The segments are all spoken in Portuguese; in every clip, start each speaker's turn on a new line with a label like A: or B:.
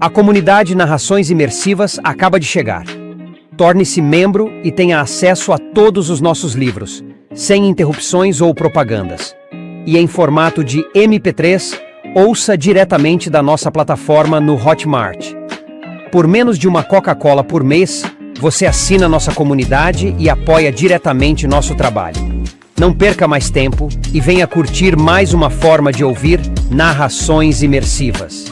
A: A comunidade Narrações Imersivas acaba de chegar. Torne-se membro e tenha acesso a todos os nossos livros, sem interrupções ou propagandas. E em formato de MP3, ouça diretamente da nossa plataforma no Hotmart. Por menos de uma Coca-Cola por mês, você assina nossa comunidade e apoia diretamente nosso trabalho. Não perca mais tempo e venha curtir mais uma forma de ouvir Narrações Imersivas.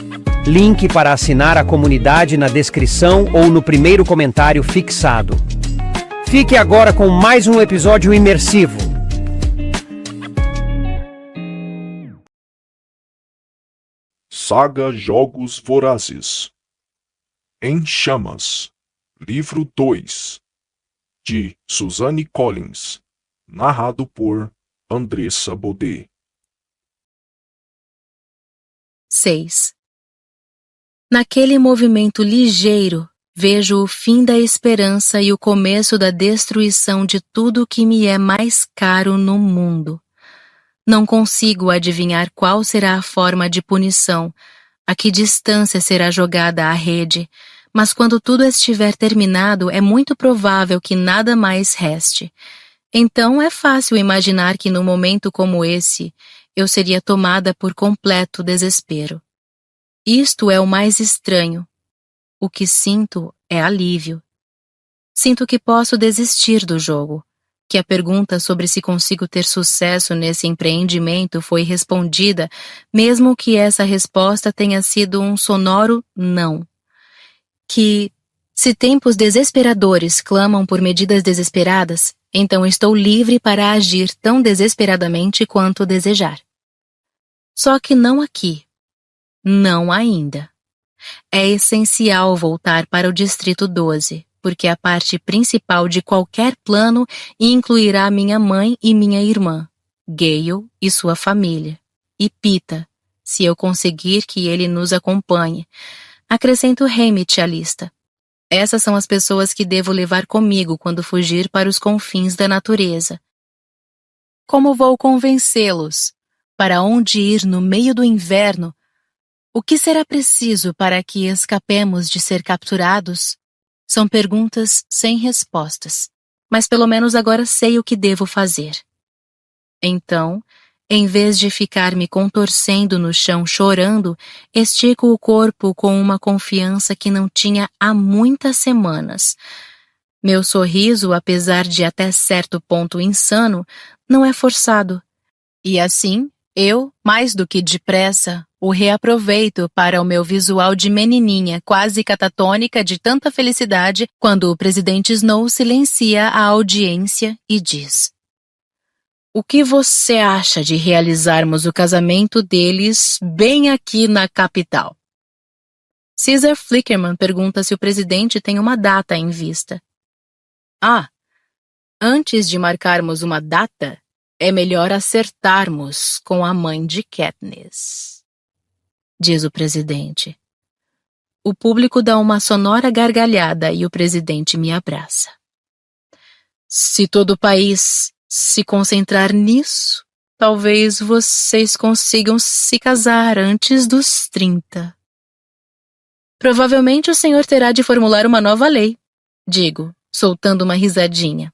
A: Link para assinar a comunidade na descrição ou no primeiro comentário fixado. Fique agora com mais um episódio imersivo.
B: Saga Jogos Vorazes. Em Chamas. Livro 2. De Suzanne Collins. Narrado por Andressa Baudet.
C: 6. Naquele movimento ligeiro, vejo o fim da esperança e o começo da destruição de tudo que me é mais caro no mundo. Não consigo adivinhar qual será a forma de punição, a que distância será jogada a rede, mas quando tudo estiver terminado, é muito provável que nada mais reste. Então é fácil imaginar que num momento como esse, eu seria tomada por completo desespero. Isto é o mais estranho. O que sinto é alívio. Sinto que posso desistir do jogo, que a pergunta sobre se consigo ter sucesso nesse empreendimento foi respondida, mesmo que essa resposta tenha sido um sonoro não. Que, se tempos desesperadores clamam por medidas desesperadas, então estou livre para agir tão desesperadamente quanto desejar. Só que não aqui. Não ainda. É essencial voltar para o Distrito 12, porque a parte principal de qualquer plano incluirá minha mãe e minha irmã, Gale e sua família, e Pita, se eu conseguir que ele nos acompanhe. Acrescento Hamit à lista. Essas são as pessoas que devo levar comigo quando fugir para os confins da natureza. Como vou convencê-los? Para onde ir no meio do inverno? O que será preciso para que escapemos de ser capturados? São perguntas sem respostas, mas pelo menos agora sei o que devo fazer. Então, em vez de ficar me contorcendo no chão chorando, estico o corpo com uma confiança que não tinha há muitas semanas. Meu sorriso, apesar de até certo ponto insano, não é forçado. E assim, eu, mais do que depressa, o reaproveito para o meu visual de menininha quase catatônica de tanta felicidade quando o presidente Snow silencia a audiência e diz: "O que você acha de realizarmos o casamento deles bem aqui na capital?" Caesar Flickerman pergunta se o presidente tem uma data em vista. "Ah, antes de marcarmos uma data, é melhor acertarmos com a mãe de Katniss", diz o presidente. O público dá uma sonora gargalhada e o presidente me abraça. "Se todo o país se concentrar nisso, talvez vocês consigam se casar antes dos 30. Provavelmente o senhor terá de formular uma nova lei", digo, soltando uma risadinha.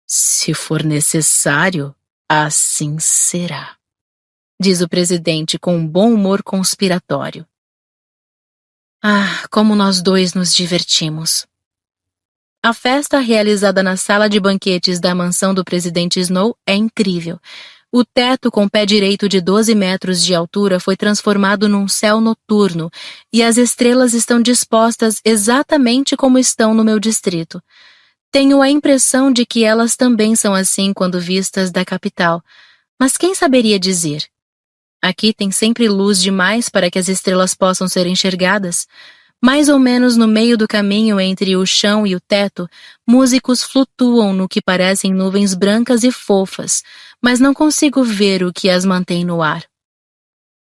C: "Se for necessário, assim será", diz o presidente com um bom humor conspiratório. Ah, como nós dois nos divertimos. A festa realizada na sala de banquetes da mansão do presidente Snow é incrível. O teto com pé direito de 12 metros de altura foi transformado num céu noturno e as estrelas estão dispostas exatamente como estão no meu distrito. Tenho a impressão de que elas também são assim quando vistas da capital, mas quem saberia dizer? Aqui tem sempre luz demais para que as estrelas possam ser enxergadas. Mais ou menos no meio do caminho entre o chão e o teto, músicos flutuam no que parecem nuvens brancas e fofas, mas não consigo ver o que as mantém no ar.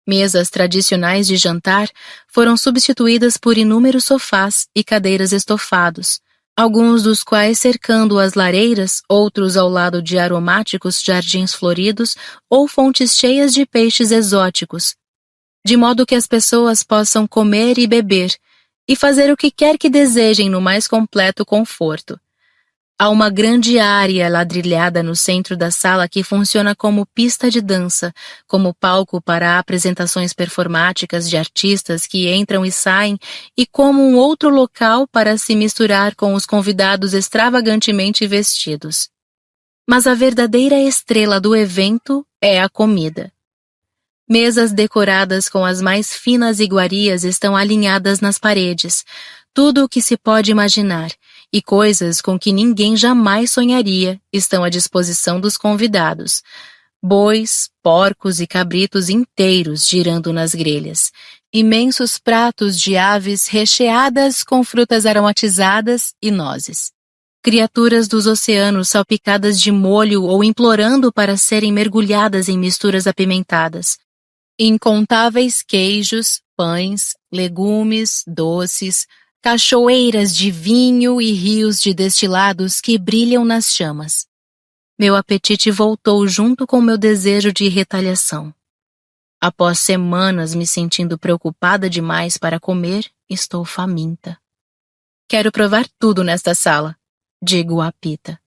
C: Mesas tradicionais de jantar foram substituídas por inúmeros sofás e cadeiras estofados, alguns dos quais cercando as lareiras, outros ao lado de aromáticos jardins floridos ou fontes cheias de peixes exóticos. de modo que as pessoas possam comer e beber, e fazer o que quer que desejem no mais completo conforto. Há uma grande área ladrilhada no centro da sala que funciona como pista de dança, como palco para apresentações performáticas de artistas que entram e saem e como um outro local para se misturar com os convidados extravagantemente vestidos. Mas a verdadeira estrela do evento é a comida. Mesas decoradas com as mais finas iguarias estão alinhadas nas paredes, tudo o que se pode imaginar, e coisas com que ninguém jamais sonharia estão à disposição dos convidados. Bois, porcos e cabritos inteiros girando nas grelhas. Imensos pratos de aves recheadas com frutas aromatizadas e nozes. Criaturas dos oceanos salpicadas de molho ou implorando para serem mergulhadas em misturas apimentadas. Incontáveis queijos, pães, legumes, doces, cachoeiras de vinho e rios de destilados que brilham nas chamas. Meu apetite voltou junto com meu desejo de retaliação. Após semanas me sentindo preocupada demais para comer, estou faminta. Quero provar tudo nesta sala, digo a Pita.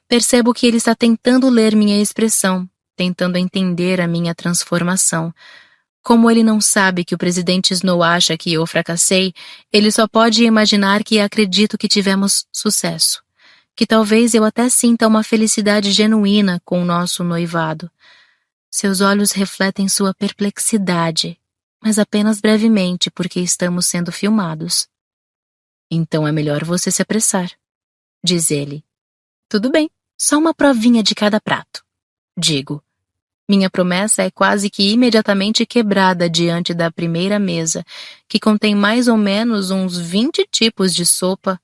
C: Percebo que ele está tentando ler minha expressão, tentando entender a minha transformação. Como ele não sabe que o presidente Snow acha que eu fracassei, ele só pode imaginar que acredito que tivemos sucesso. Que talvez eu até sinta uma felicidade genuína com o nosso noivado. Seus olhos refletem sua perplexidade, mas apenas brevemente porque estamos sendo filmados. Então é melhor você se apressar, diz ele. Tudo bem, só uma provinha de cada prato, digo. Minha promessa é quase que imediatamente quebrada diante da primeira mesa, que contém mais ou menos uns 20 tipos de sopa,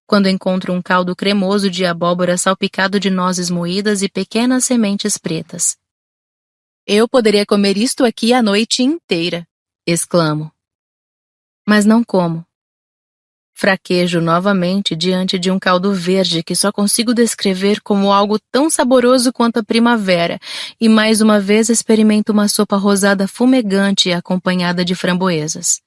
C: quando encontro um caldo cremoso de abóbora salpicado de nozes moídas e pequenas sementes pretas. Eu poderia comer isto aqui a noite inteira, exclamo. Mas não como. Fraquejo novamente diante de um caldo verde que só consigo descrever como algo tão saboroso quanto a primavera, e mais uma vez experimento uma sopa rosada fumegante acompanhada de framboesas.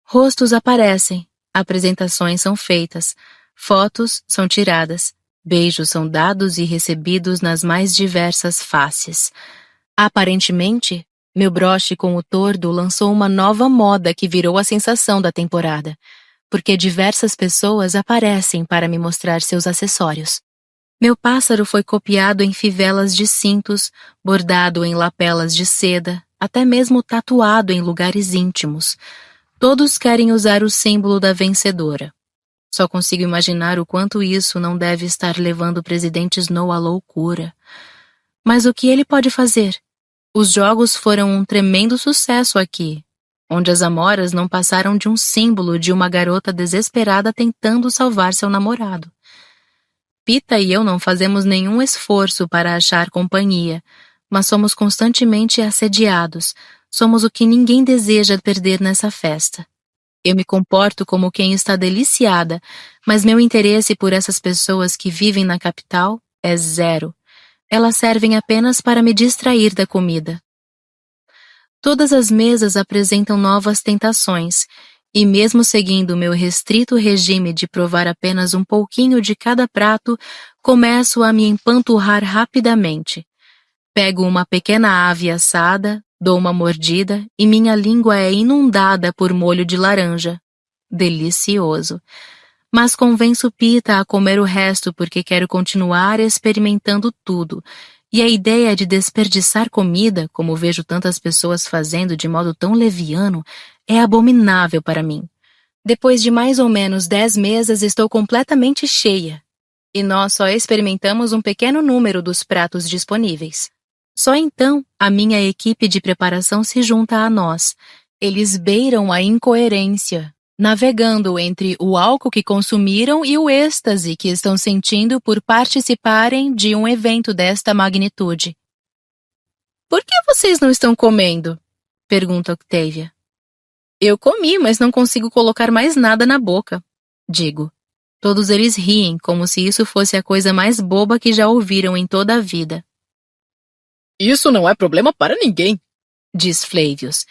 C: Rostos aparecem, apresentações são feitas, fotos são tiradas, beijos são dados e recebidos nas mais diversas faces. Aparentemente, meu broche com o tordo lançou uma nova moda que virou a sensação da temporada, porque diversas pessoas aparecem para me mostrar seus acessórios. Meu pássaro foi copiado em fivelas de cintos, bordado em lapelas de seda, até mesmo tatuado em lugares íntimos. Todos querem usar o símbolo da vencedora. Só consigo imaginar o quanto isso não deve estar levando o presidente Snow à loucura. Mas o que ele pode fazer? Os jogos foram um tremendo sucesso aqui, onde as amoras não passaram de um símbolo de uma garota desesperada tentando salvar seu namorado. Pita e eu não fazemos nenhum esforço para achar companhia, mas somos constantemente assediados, somos o que ninguém deseja perder nessa festa. Eu me comporto como quem está deliciada, mas meu interesse por essas pessoas que vivem na capital é zero. Elas servem apenas para me distrair da comida. Todas as mesas apresentam novas tentações, e mesmo seguindo meu restrito regime de provar apenas um pouquinho de cada prato, começo a me empanturrar rapidamente. Pego uma pequena ave assada, dou uma mordida e minha língua é inundada por molho de laranja. Delicioso. Mas convenço Pita a comer o resto porque quero continuar experimentando tudo, e a ideia de desperdiçar comida, como vejo tantas pessoas fazendo de modo tão leviano, é abominável para mim. Depois de mais ou menos 10 mesas estou completamente cheia, e nós só experimentamos um pequeno número dos pratos disponíveis. Só então a minha equipe de preparação se junta a nós. Eles beiram a incoerência, navegando entre o álcool que consumiram e o êxtase que estão sentindo por participarem de um evento desta magnitude. Por que vocês não estão comendo? Pergunta Octavia. Eu comi, mas não consigo colocar mais nada na boca, digo. Todos eles riem, como se isso fosse a coisa mais boba que já ouviram em toda a vida. Isso não é problema para ninguém, diz Flavius.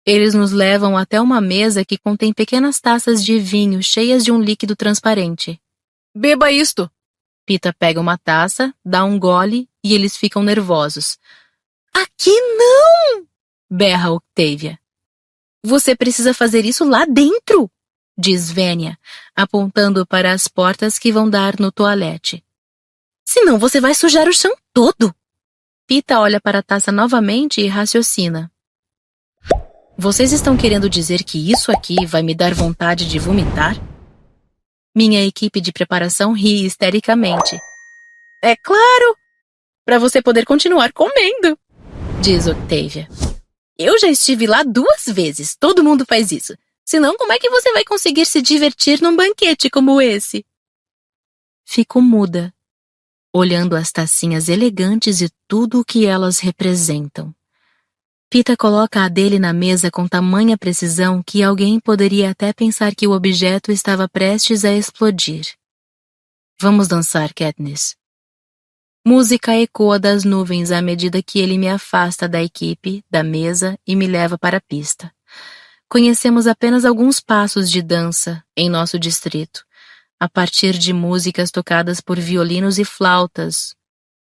C: Eles nos levam até uma mesa que contém pequenas taças de vinho cheias de um líquido transparente. Beba isto! Pita pega uma taça, dá um gole e eles ficam nervosos. Aqui não! Berra Octavia. Você precisa fazer isso lá dentro! Diz Vênia, apontando para as portas que vão dar no toalete. Senão você vai sujar o chão todo! Pita olha para a taça novamente e raciocina. Vocês estão querendo dizer que isso aqui vai me dar vontade de vomitar? Minha equipe de preparação ri histericamente. É claro! Para você poder continuar comendo, diz Octavia. Eu já estive lá 2 vezes, todo mundo faz isso. Senão, como é que você vai conseguir se divertir num banquete como esse? Fico muda, olhando as tacinhas elegantes e tudo o que elas representam. Pita coloca a dele na mesa com tamanha precisão que alguém poderia até pensar que o objeto estava prestes a explodir. Vamos dançar, Katniss. Música ecoa das nuvens à medida que ele me afasta da equipe, da mesa e me leva para a pista. Conhecemos apenas alguns passos de dança em nosso distrito, a partir de músicas tocadas por violinos e flautas,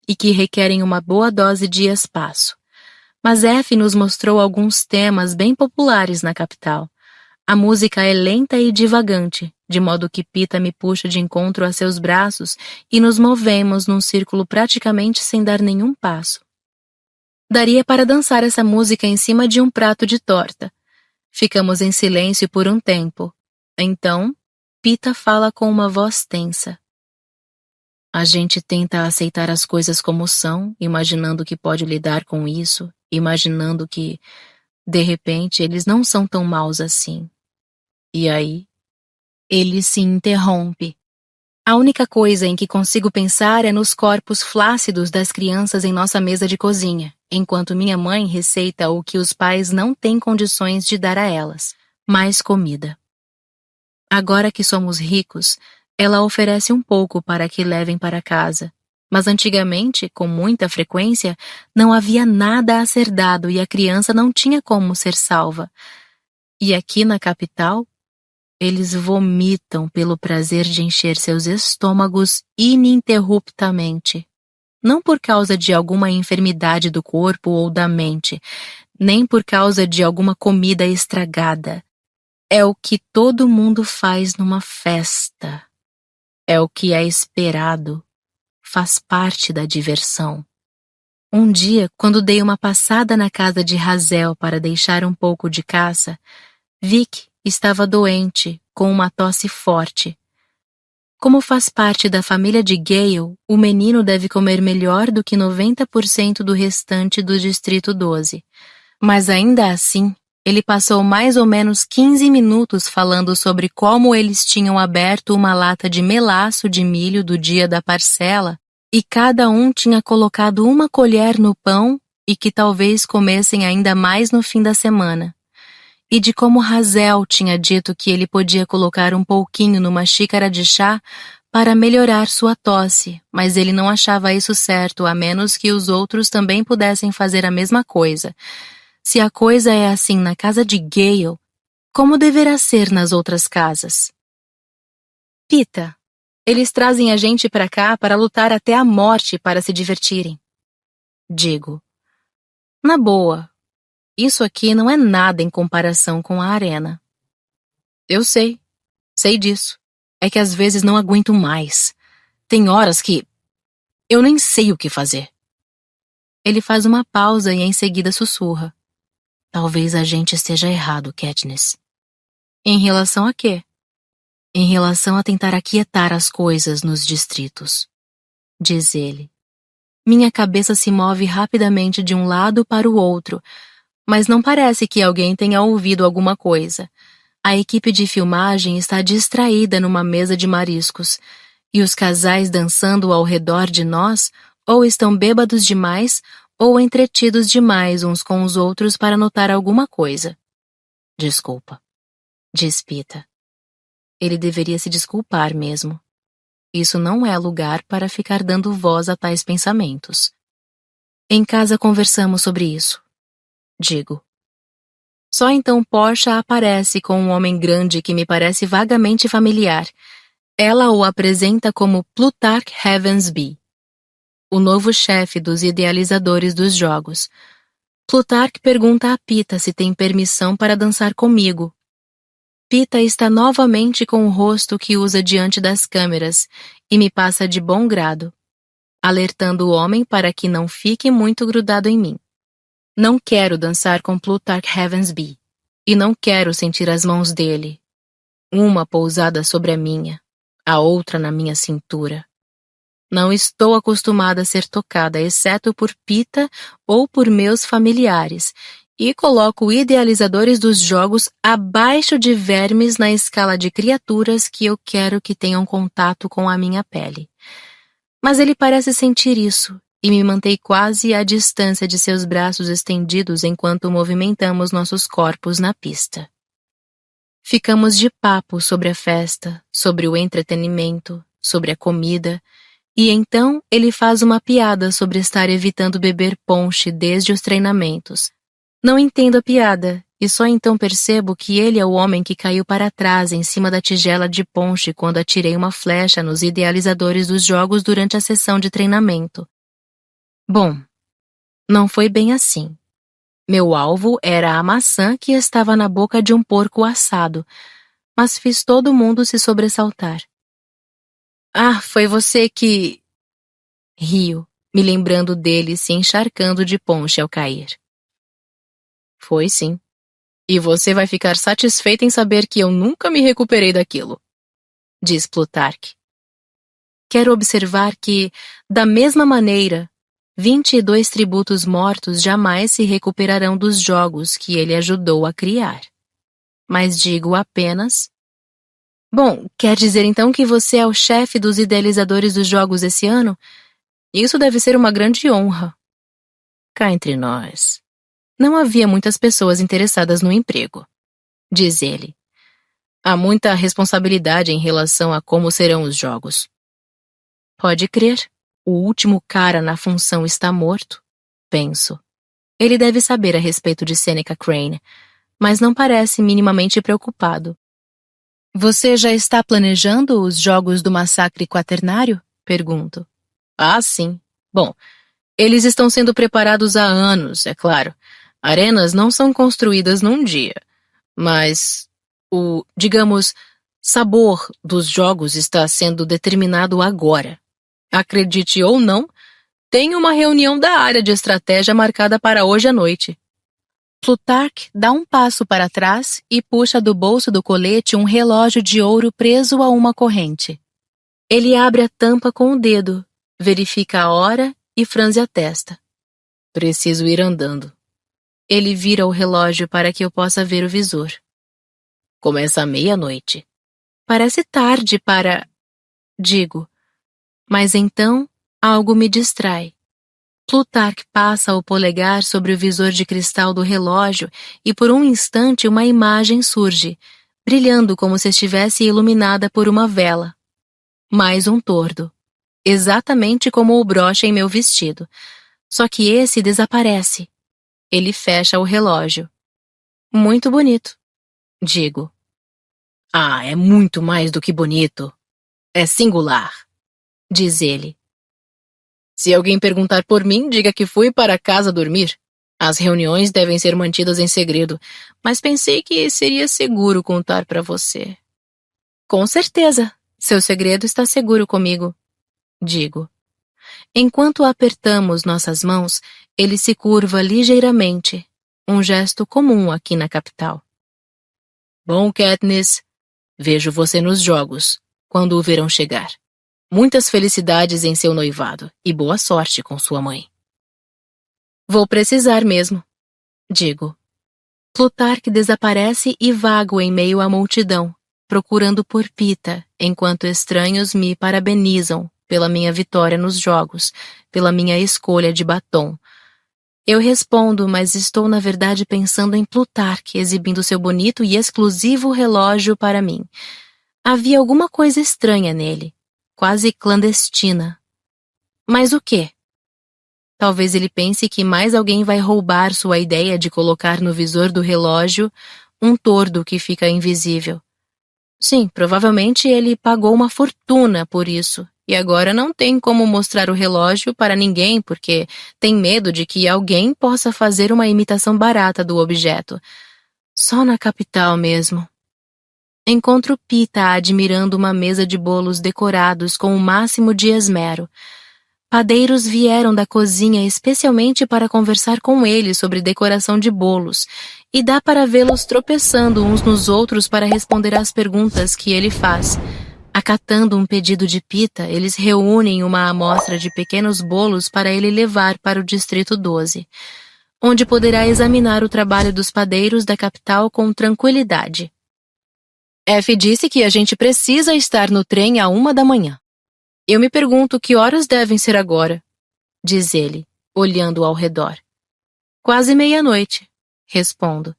C: e que requerem uma boa dose de espaço. Mas F nos mostrou alguns temas bem populares na capital. A música é lenta e divagante, de modo que Pita me puxa de encontro a seus braços e nos movemos num círculo praticamente sem dar nenhum passo. Daria para dançar essa música em cima de um prato de torta. Ficamos em silêncio por um tempo. Então, Pita fala com uma voz tensa. A gente tenta aceitar as coisas como são, imaginando que pode lidar com isso, imaginando que, de repente, eles não são tão maus assim. E aí, ele se interrompe. A única coisa em que consigo pensar é nos corpos flácidos das crianças em nossa mesa de cozinha, enquanto minha mãe receita o que os pais não têm condições de dar a elas, mais comida. Agora que somos ricos, ela oferece um pouco para que levem para casa. Mas antigamente, com muita frequência, não havia nada a ser dado e a criança não tinha como ser salva. E aqui na capital, eles vomitam pelo prazer de encher seus estômagos ininterruptamente. Não por causa de alguma enfermidade do corpo ou da mente, nem por causa de alguma comida estragada. É o que todo mundo faz numa festa. É o que é esperado. Faz parte da diversão. Um dia, quando dei uma passada na casa de Hazel para deixar um pouco de caça, Vic estava doente, com uma tosse forte. Como faz parte da família de Gale, o menino deve comer melhor do que 90% do restante do Distrito 12. Mas ainda assim, ele passou mais ou menos 15 minutos falando sobre como eles tinham aberto uma lata de melaço de milho do dia da parcela e cada um tinha colocado uma colher no pão e que talvez comessem ainda mais no fim da semana. E de como Hazel tinha dito que ele podia colocar um pouquinho numa xícara de chá para melhorar sua tosse, mas ele não achava isso certo a menos que os outros também pudessem fazer a mesma coisa. Se a coisa é assim na casa de Gale, como deverá ser nas outras casas? Pita, eles trazem a gente pra cá para lutar até a morte para se divertirem. Digo. Na boa, isso aqui não é nada em comparação com a arena. Eu sei disso. É que às vezes não aguento mais. Tem horas que eu nem sei o que fazer. Ele faz uma pausa e em seguida sussurra. Talvez a gente esteja errado, Katniss. Em relação a quê? Em relação a tentar aquietar as coisas nos distritos, diz ele. Minha cabeça se move rapidamente de um lado para o outro, mas não parece que alguém tenha ouvido alguma coisa. A equipe de filmagem está distraída numa mesa de mariscos, e os casais dançando ao redor de nós ou estão bêbados demais ou entretidos demais uns com os outros para notar alguma coisa. Desculpa, diz Pita. Ele deveria se desculpar mesmo. Isso não é lugar para ficar dando voz a tais pensamentos. Em casa conversamos sobre isso. Digo. Só então Portia aparece com um homem grande que me parece vagamente familiar. Ela o apresenta como Plutarch Heavensbee, o novo chefe dos idealizadores dos jogos. Plutarch pergunta a Pita se tem permissão para dançar comigo. Pita está novamente com o rosto que usa diante das câmeras e me passa de bom grado, alertando o homem para que não fique muito grudado em mim. Não quero dançar com Plutarch Heavensbee e não quero sentir as mãos dele, uma pousada sobre a minha, a outra na minha cintura. Não estou acostumada a ser tocada, exceto por Pita ou por meus familiares, e coloco idealizadores dos jogos abaixo de vermes na escala de criaturas que eu quero que tenham contato com a minha pele. Mas ele parece sentir isso, e me mantém quase à distância de seus braços estendidos enquanto movimentamos nossos corpos na pista. Ficamos de papo sobre a festa, sobre o entretenimento, sobre a comida, e então ele faz uma piada sobre estar evitando beber ponche desde os treinamentos. Não entendo a piada, e só então percebo que ele é o homem que caiu para trás em cima da tigela de ponche quando atirei uma flecha nos idealizadores dos jogos durante a sessão de treinamento. Bom, não foi bem assim. Meu alvo era a maçã que estava na boca de um porco assado, mas fiz todo mundo se sobressaltar. Ah, foi você que... Rio, me lembrando dele se encharcando de ponche ao cair. Foi sim. E você vai ficar satisfeita em saber que eu nunca me recuperei daquilo, diz Plutarch. Quero observar que, da mesma maneira, 22 tributos mortos jamais se recuperarão dos jogos que ele ajudou a criar. Mas digo apenas... Bom, quer dizer então que você é o chefe dos idealizadores dos jogos esse ano? Isso deve ser uma grande honra. Cá entre nós. Não havia muitas pessoas interessadas no emprego, diz ele. Há muita responsabilidade em relação a como serão os jogos. Pode crer. O último cara na função está morto, penso. Ele deve saber a respeito de Seneca Crane, mas não parece minimamente preocupado. Você já está planejando os jogos do massacre quaternário? Pergunto. Ah, sim. Bom, eles estão sendo preparados há anos, é claro. Arenas não são construídas num dia, mas digamos, sabor dos jogos está sendo determinado agora. Acredite ou não, tem uma reunião da área de estratégia marcada para hoje à noite. Plutarch dá um passo para trás e puxa do bolso do colete um relógio de ouro preso a uma corrente. Ele abre a tampa com o dedo, verifica a hora e franze a testa. Preciso ir andando. Ele vira o relógio para que eu possa ver o visor. Começa à meia-noite. Parece tarde para... Digo. Mas então, algo me distrai. Plutarch passa o polegar sobre o visor de cristal do relógio e por um instante uma imagem surge, brilhando como se estivesse iluminada por uma vela. Mais um tordo. Exatamente como o broche em meu vestido. Só que esse desaparece. Ele fecha o relógio. Muito bonito, digo. Ah, é muito mais do que bonito. É singular, diz ele. Se alguém perguntar por mim, diga que fui para casa dormir. As reuniões devem ser mantidas em segredo, mas pensei que seria seguro contar para você. Com certeza, seu segredo está seguro comigo, digo. Enquanto apertamos nossas mãos, ele se curva ligeiramente, um gesto comum aqui na capital. Bom, Katniss, vejo você nos jogos, quando o verão chegar. Muitas felicidades em seu noivado e boa sorte com sua mãe. Vou precisar mesmo, digo. Plutarch desaparece e vago em meio à multidão, procurando por Pita, enquanto estranhos me parabenizam pela minha vitória nos jogos, pela minha escolha de batom. Eu respondo, mas estou na verdade pensando em Plutarch exibindo seu bonito e exclusivo relógio para mim. Havia alguma coisa estranha nele. Quase clandestina. Mas o quê? Talvez ele pense que mais alguém vai roubar sua ideia de colocar no visor do relógio um tordo que fica invisível. Sim, provavelmente ele pagou uma fortuna por isso, e agora não tem como mostrar o relógio para ninguém porque tem medo de que alguém possa fazer uma imitação barata do objeto. Só na capital mesmo. Encontro Pita admirando uma mesa de bolos decorados com o máximo de esmero. Padeiros vieram da cozinha especialmente para conversar com ele sobre decoração de bolos, e dá para vê-los tropeçando uns nos outros para responder às perguntas que ele faz. Acatando um pedido de Pita, eles reúnem uma amostra de pequenos bolos para ele levar para o Distrito 12, onde poderá examinar o trabalho dos padeiros da capital com tranquilidade. F disse que a gente precisa estar no trem à 1 da manhã. Eu me pergunto que horas devem ser agora, diz ele, olhando ao redor. Quase meia-noite, respondo.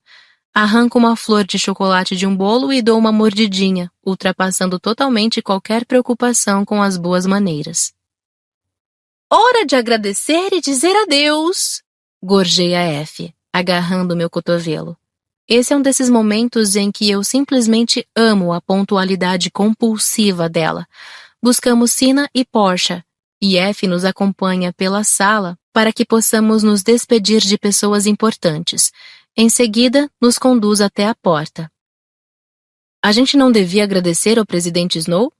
C: Arranco uma flor de chocolate de um bolo e dou uma mordidinha, ultrapassando totalmente qualquer preocupação com as boas maneiras. Hora de agradecer e dizer adeus, gorjeia F, agarrando meu cotovelo. Esse é um desses momentos em que eu simplesmente amo a pontualidade compulsiva dela. Buscamos Sina e Portia, e F nos acompanha pela sala para que possamos nos despedir de pessoas importantes. Em seguida, nos conduz até a porta. A gente não devia agradecer ao presidente Snow?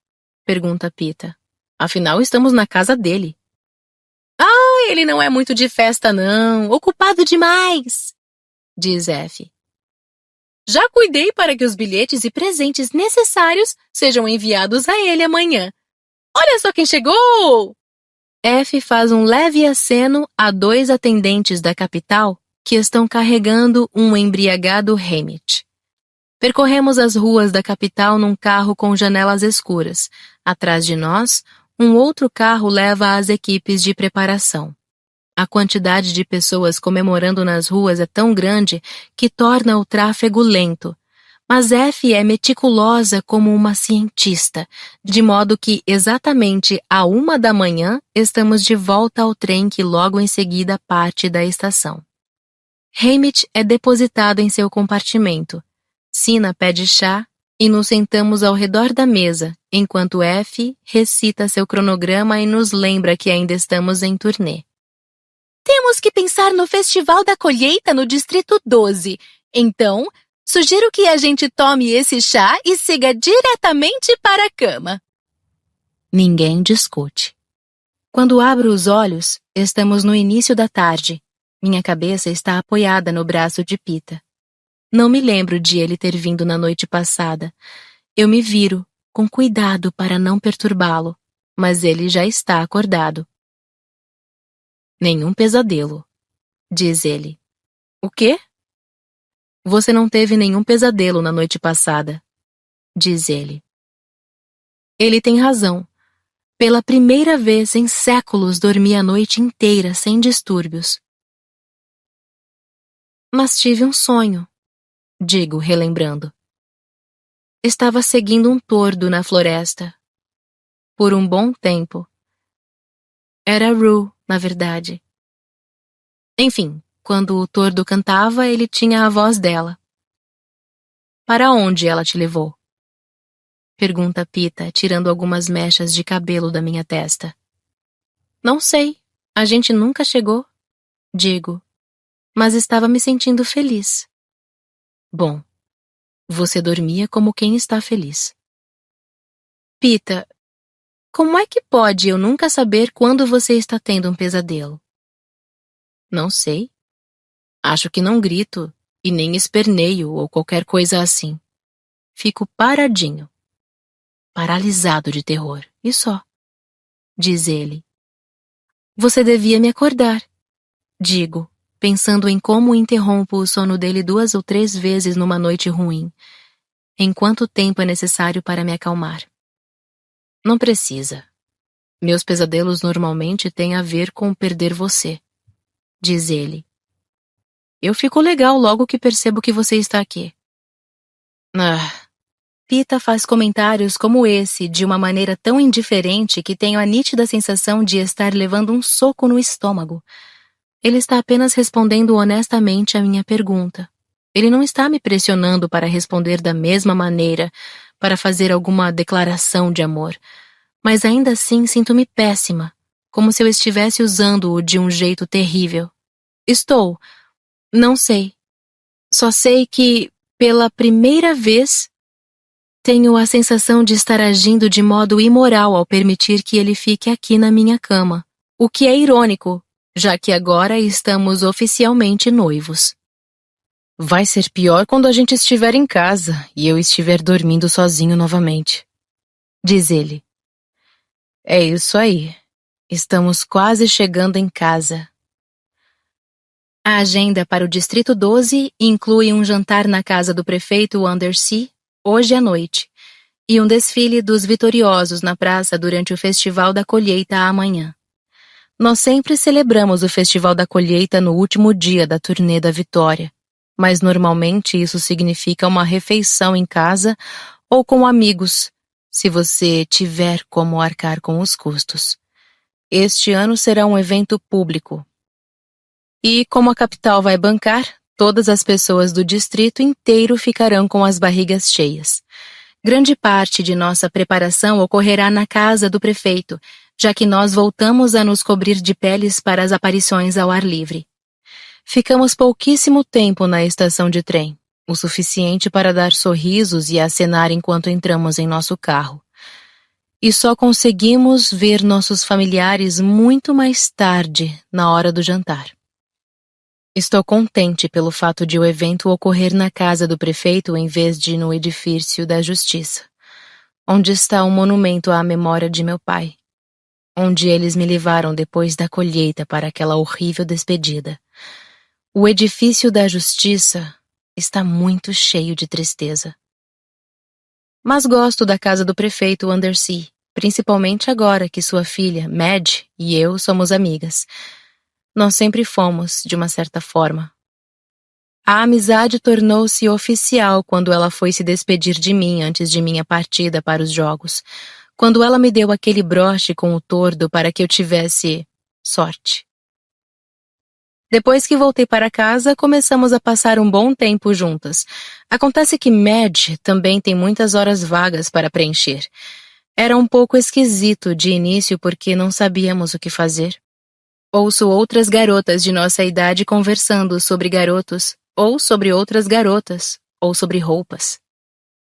C: Pergunta Pita. Afinal, estamos na casa dele. Ah, ele não é muito de festa não, ocupado demais, diz F. Já cuidei para que os bilhetes e presentes necessários sejam enviados a ele amanhã. Olha só quem chegou! F faz um leve aceno a 2 atendentes da capital que estão carregando um embriagado Hammett. Percorremos as ruas da capital num carro com janelas escuras. Atrás de nós, um outro carro leva as equipes de preparação. A quantidade de pessoas comemorando nas ruas é tão grande que torna o tráfego lento. Mas F é meticulosa como uma cientista, de modo que exatamente à 1 da manhã estamos de volta ao trem que logo em seguida parte da estação. Hammett é depositado em seu compartimento. Sina pede chá e nos sentamos ao redor da mesa, enquanto F recita seu cronograma e nos lembra que ainda estamos em turnê. Temos que pensar no Festival da Colheita no Distrito 12, então sugiro que a gente tome esse chá e siga diretamente para a cama. Ninguém discute. Quando abro os olhos, estamos no início da tarde. Minha cabeça está apoiada no braço de Pita. Não me lembro de ele ter vindo na noite passada. Eu me viro, com cuidado para não perturbá-lo, mas ele já está acordado. Nenhum pesadelo, diz ele. O quê? Você não teve nenhum pesadelo na noite passada, diz ele. Ele tem razão. Pela primeira vez em séculos dormi a noite inteira sem distúrbios. Mas tive um sonho, digo, relembrando. Estava seguindo um tordo na floresta. Por um bom tempo. Era Rue, na verdade. Enfim, quando o tordo cantava, ele tinha a voz dela. Para onde ela te levou? Pergunta Pita, tirando algumas mechas de cabelo da minha testa. Não sei, a gente nunca chegou, digo, mas estava me sentindo feliz. Bom, você dormia como quem está feliz. Pita, como é que pode eu nunca saber quando você está tendo um pesadelo? Não sei. Acho que não grito e nem esperneio ou qualquer coisa assim. Fico paradinho. Paralisado de terror, e só. Diz ele. Você devia me acordar. Digo, pensando em como interrompo o sono dele 2 ou 3 vezes numa noite ruim. Em quanto tempo é necessário para me acalmar? Não precisa. Meus pesadelos normalmente têm a ver com perder você. Diz ele. Eu fico legal logo que percebo que você está aqui. Pita faz comentários como esse de uma maneira tão indiferente que tenho a nítida sensação de estar levando um soco no estômago. Ele está apenas respondendo honestamente à minha pergunta. Ele não está me pressionando para responder da mesma maneira, para fazer alguma declaração de amor. Mas ainda assim sinto-me péssima, como se eu estivesse usando-o de um jeito terrível. Não sei. Só sei que, pela primeira vez, tenho a sensação de estar agindo de modo imoral ao permitir que ele fique aqui na minha cama, o que é irônico, já que agora estamos oficialmente noivos. Vai ser pior quando a gente estiver em casa e eu estiver dormindo sozinho novamente, diz ele. É isso aí. Estamos quase chegando em casa. A agenda para o Distrito 12 inclui um jantar na casa do prefeito Undersea, hoje à noite, e um desfile dos vitoriosos na praça durante o Festival da Colheita amanhã. Nós sempre celebramos o Festival da Colheita no último dia da turnê da Vitória, mas normalmente isso significa uma refeição em casa ou com amigos, se você tiver como arcar com os custos. Este ano será um evento público. E, como a capital vai bancar, todas as pessoas do distrito inteiro ficarão com as barrigas cheias. Grande parte de nossa preparação ocorrerá na casa do prefeito, já que nós voltamos a nos cobrir de peles para as aparições ao ar livre. Ficamos pouquíssimo tempo na estação de trem, o suficiente para dar sorrisos e acenar enquanto entramos em nosso carro. E só conseguimos ver nossos familiares muito mais tarde, na hora do jantar. Estou contente pelo fato de o evento ocorrer na casa do prefeito em vez de no edifício da Justiça, onde está um monumento à memória de meu pai, onde eles me levaram depois da colheita para aquela horrível despedida. O edifício da Justiça está muito cheio de tristeza. Mas gosto da casa do prefeito Undersea, principalmente agora que sua filha, Mad, e eu somos amigas. Nós sempre fomos, de uma certa forma. A amizade tornou-se oficial quando ela foi se despedir de mim antes de minha partida para os jogos, quando ela me deu aquele broche com o tordo para que eu tivesse sorte. Depois que voltei para casa, começamos a passar um bom tempo juntas. Acontece que Mad também tem muitas horas vagas para preencher. Era um pouco esquisito de início porque não sabíamos o que fazer. Ouço outras garotas de nossa idade conversando sobre garotos, ou sobre outras garotas, ou sobre roupas.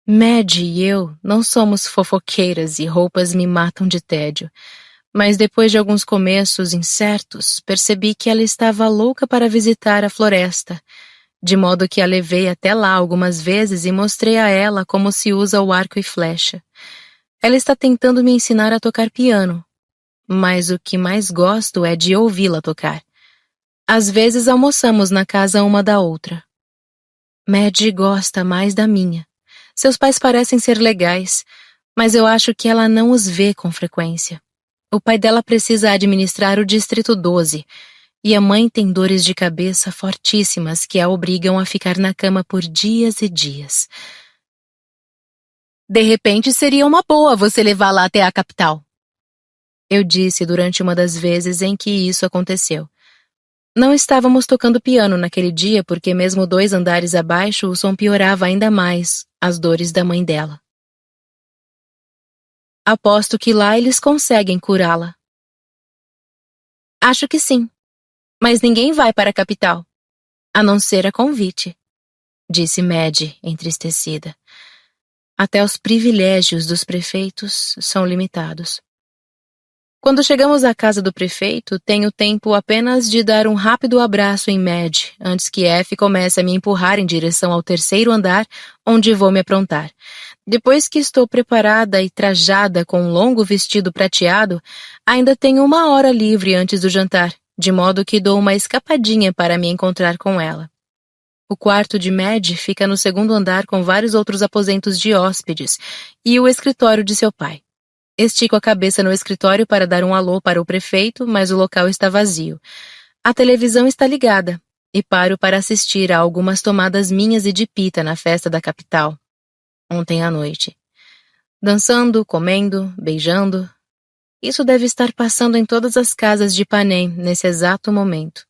C: Mad e eu não somos fofoqueiras e roupas me matam de tédio. Mas depois de alguns começos incertos, percebi que ela estava louca para visitar a floresta, de modo que a levei até lá algumas vezes e mostrei a ela como se usa o arco e flecha. Ela está tentando me ensinar a tocar piano, mas o que mais gosto é de ouvi-la tocar. Às vezes almoçamos na casa uma da outra. Mad gosta mais da minha. Seus pais parecem ser legais, mas eu acho que ela não os vê com frequência. O pai dela precisa administrar o Distrito 12, e a mãe tem dores de cabeça fortíssimas que a obrigam a ficar na cama por dias e dias. De repente seria uma boa você levá-la até a capital, eu disse durante uma das vezes em que isso aconteceu. Não estávamos tocando piano naquele dia porque mesmo 2 andares abaixo o som piorava ainda mais as dores da mãe dela. Aposto que lá eles conseguem curá-la. Acho que sim, mas ninguém vai para a capital, a não ser a convite, disse Mad, entristecida. Até os privilégios dos prefeitos são limitados. Quando chegamos à casa do prefeito, tenho tempo apenas de dar um rápido abraço em Mad, antes que F comece a me empurrar em direção ao 3º andar, onde vou me aprontar. Depois que estou preparada e trajada com um longo vestido prateado, ainda tenho 1 hora livre antes do jantar, de modo que dou uma escapadinha para me encontrar com ela. O quarto de Mad fica no 2º andar com vários outros aposentos de hóspedes e o escritório de seu pai. Estico a cabeça no escritório para dar um alô para o prefeito, mas o local está vazio. A televisão está ligada, e paro para assistir a algumas tomadas minhas e de Pita na festa da capital. ontem à noite. Dançando, comendo, beijando. Isso deve estar passando em todas as casas de Panem nesse exato momento.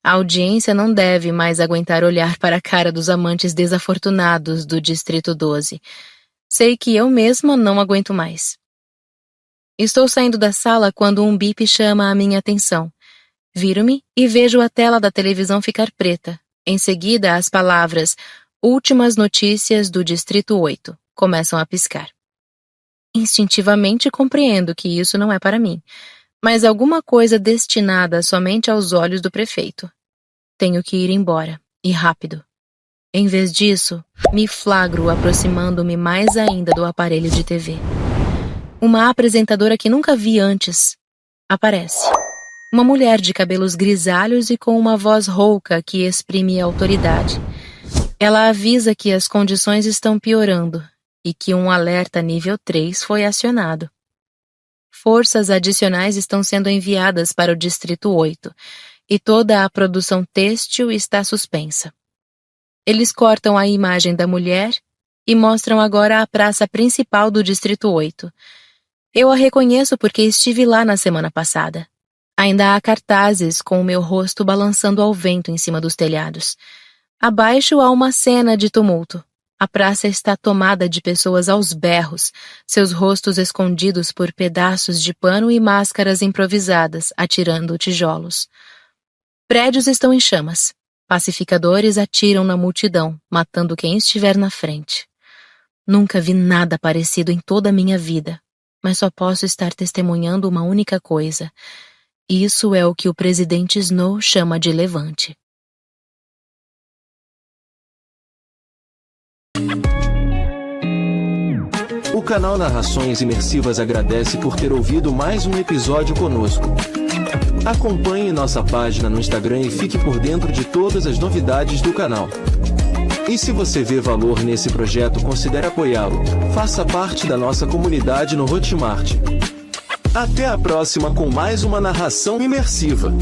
C: A audiência não deve mais aguentar olhar para a cara dos amantes desafortunados do Distrito 12. Sei que eu mesma não aguento mais. Estou saindo da sala quando um bip chama a minha atenção. Viro-me e vejo a tela da televisão ficar preta. Em seguida, as palavras "Últimas notícias do Distrito 8" começam a piscar. Instintivamente compreendo que isso não é para mim, mas alguma coisa destinada somente aos olhos do prefeito. Tenho que ir embora, e rápido. Em vez disso, me flagro aproximando-me mais ainda do aparelho de TV. Uma apresentadora que nunca vi antes aparece. Uma mulher de cabelos grisalhos e com uma voz rouca que exprime autoridade. Ela avisa que as condições estão piorando e que um alerta nível 3 foi acionado. Forças adicionais estão sendo enviadas para o Distrito 8 e toda a produção têxtil está suspensa. Eles cortam a imagem da mulher e mostram agora a praça principal do Distrito 8. Eu a reconheço porque estive lá na semana passada. Ainda há cartazes com o meu rosto balançando ao vento em cima dos telhados. Abaixo há uma cena de tumulto. A praça está tomada de pessoas aos berros, seus rostos escondidos por pedaços de pano e máscaras improvisadas, atirando tijolos. Prédios estão em chamas. Pacificadores atiram na multidão, matando quem estiver na frente. Nunca vi nada parecido em toda a minha vida, mas só posso estar testemunhando uma única coisa. Isso é o que o presidente Snow chama de levante.
D: O canal Narrações Imersivas agradece por ter ouvido mais um episódio conosco. Acompanhe nossa página no Instagram e fique por dentro de todas as novidades do canal. E se você vê valor nesse projeto, considere apoiá-lo. Faça parte da nossa comunidade no Hotmart. Até a próxima com mais uma narração imersiva.